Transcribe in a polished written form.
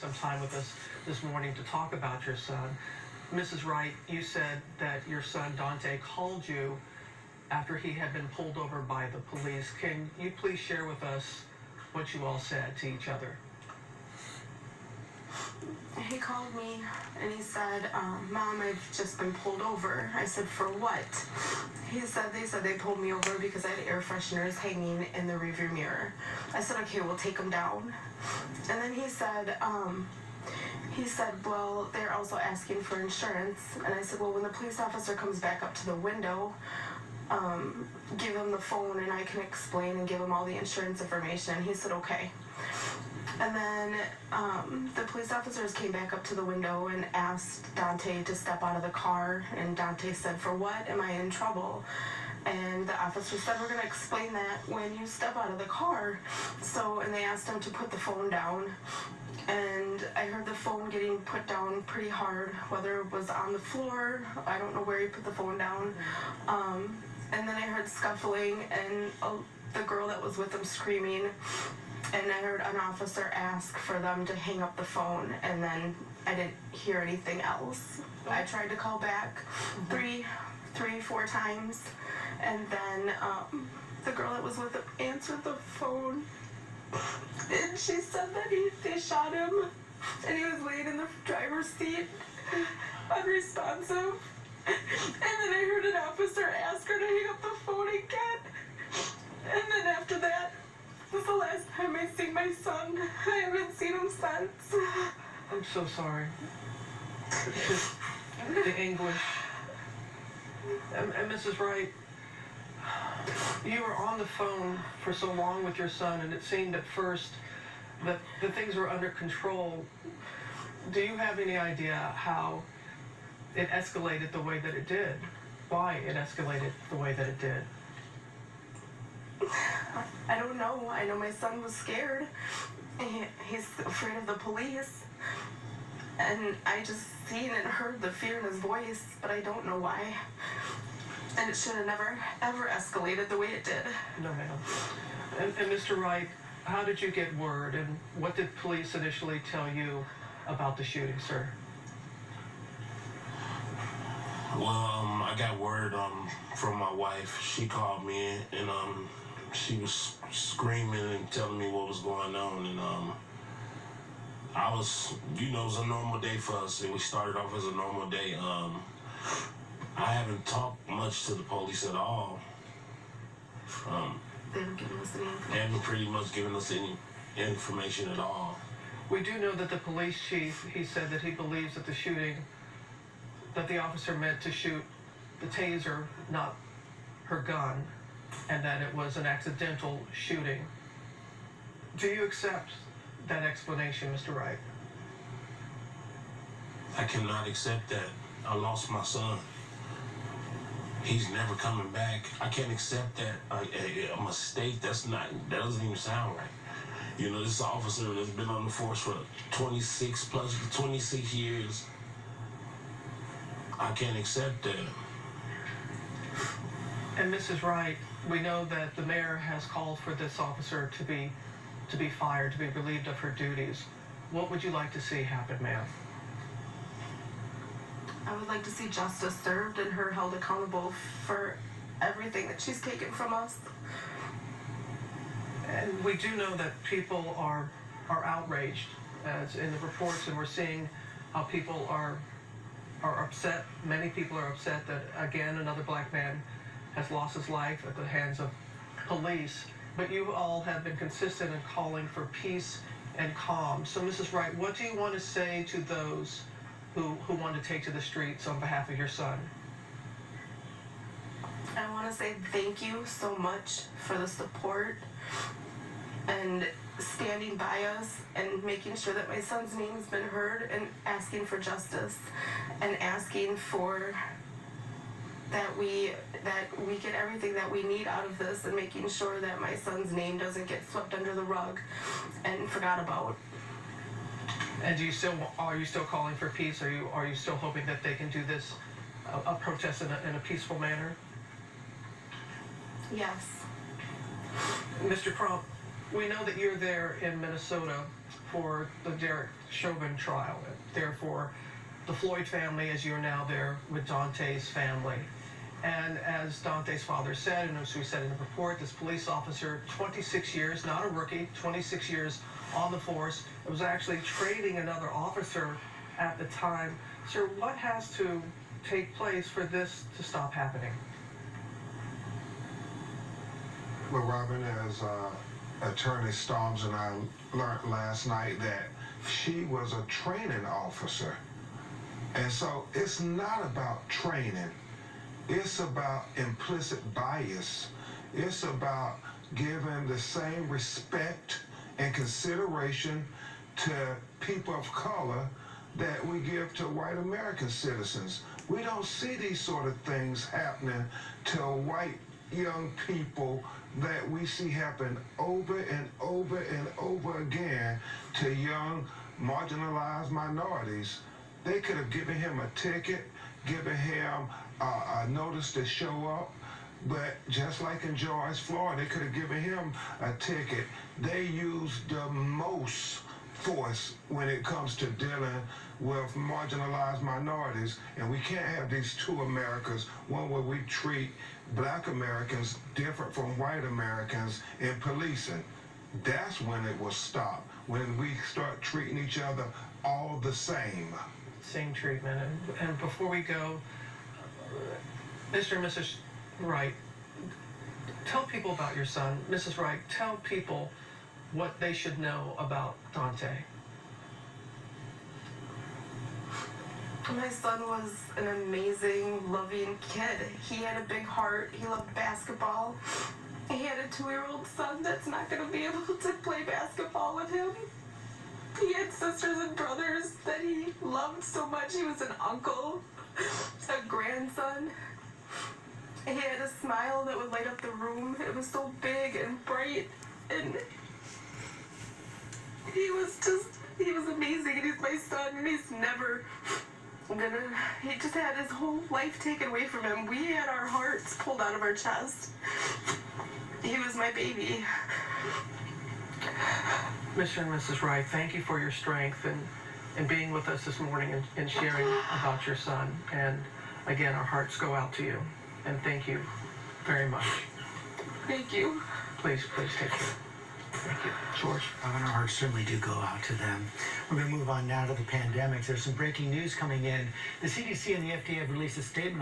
some time with us this morning to talk about your son. Mrs. Wright, you said that your son Daunte called you after he had been pulled over by the police. Can you please share with us what you all said to each other? He called me and he said, Mom, I've just been pulled over. I said, for what? They said they pulled me over because I had air fresheners hanging in the rearview mirror. I said, okay, we'll take them down. And then he said, well, they're also asking for insurance. And I said, well, when the police officer comes back up to the window, give him the phone and I can explain and give him all the insurance information. He said, okay. And then the police officers came back up to the window and asked Daunte to step out of the car. And Daunte said, for what? Am I in trouble? And the officer said, we're going to explain that when you step out of the car. And they asked him to put the phone down. And I heard the phone getting put down pretty hard, whether it was on the floor. I don't know where he put the phone down. And then I heard scuffling and the girl that was with him screaming. And I heard an officer ask for them to hang up the phone, and then I didn't hear anything else. I tried to call back three, 4 times, and then the girl that was with him answered the phone, and she said that they shot him, and he was laying in the driver's seat, unresponsive. And then I heard an officer ask her to hang up the phone again, and then after that, this is the last time I see my son. I haven't seen him since. I'm so sorry. It's just the anguish. And Mrs. Wright, you were on the phone for so long with your son, and it seemed at first that things were under control. Do you have any idea how it escalated the way that it did? Why it escalated the way that it did? I don't know. I know my son was scared. He's afraid of the police. And I just seen and heard the fear in his voice, but I don't know why. And it should have never, ever escalated the way it did. No, ma'am. And Mr. Wright, how did you get word, and what did police initially tell you about the shooting, sir? Well, I got word from my wife. She called me and she was screaming and telling me what was going on, and I was, it was a normal day for us, and we started off as a normal day. I haven't talked much to the police at all. They haven't given us any information. They haven't pretty much given us any information at all. We do know that the police chief, he said that he believes that the shooting, that the officer meant to shoot the taser, not her gun, and that it was an accidental shooting. Do you accept that explanation, Mr. Wright? I cannot accept that. I lost my son. He's never coming back. I can't accept that. A mistake, that doesn't even sound right. This officer that's been on the force for 26 years. I can't accept that. And Mrs. Wright, we know that the mayor has called for this officer to be fired, to be relieved of her duties. What would you like to see happen, ma'am? I would like to see justice served and her held accountable for everything that she's taken from us. And we do know that people are outraged, as in the reports, and we're seeing how people are upset. Many people are upset that, again, another black man has lost his life at the hands of police. But you all have been consistent in calling for peace and calm. So, Mrs. Wright, what do you want to say to those who want to take to the streets on behalf of your son? I want to say thank you so much for the support and standing by us and making sure that my son's name has been heard, and asking for justice and asking for that we get everything that we need out of this, and making sure that my son's name doesn't get swept under the rug and forgot about. And are you still calling for peace? Are you still hoping that they can do this, a protest in a peaceful manner? Yes. Mr. Crump, we know that you're there in Minnesota for the Derek Chauvin trial. Therefore, the Floyd family, as you're now there with Daunte's family. And as Daunte's father said, and as we said in the report, this police officer, 26 years, not a rookie, 26 years on the force. It was actually training another officer at the time. Sir, what has to take place for this to stop happening? Well, Robin, as Attorney Storms and I learned last night, that she was a training officer. And so it's not about training. It's about implicit bias. It's about giving the same respect and consideration to people of color that we give to white American citizens. We don't see these sort of things happening to white young people that we see happen over and over and over again to young marginalized minorities. They could have given him a ticket, given him a notice to show up, but just like in George Floyd, they could have given him a ticket. They used the most force when it comes to dealing with marginalized minorities, and we can't have these two Americas, one where we treat black Americans different from white Americans in policing. That's when it will stop, when we start treating each other all the same. Same treatment. And before we go, Mr. and Mrs. Wright, tell people about your son. Mrs. Wright, tell people what they should know about Daunte. My son was an amazing, loving kid. He had a big heart. He loved basketball. He had a 2-year-old son that's not going to be able to play basketball with him. He had sisters and brothers that he loved so much. He was an uncle, a grandson. He had a smile that would light up the room. It was so big and bright, and he was amazing, and he's my son, and he's never he just had his whole life taken away from him. We had our hearts pulled out of our chest. He was my baby. Mr. and Mrs. Wright, thank you for your strength and being with us this morning and sharing about your son. And again, our hearts go out to you. And thank you very much. Thank you. Please take care. Thank you. George. And our hearts certainly do go out to them. We're going to move on now to the pandemic. There's some breaking news coming in. The CDC and the FDA have released a statement on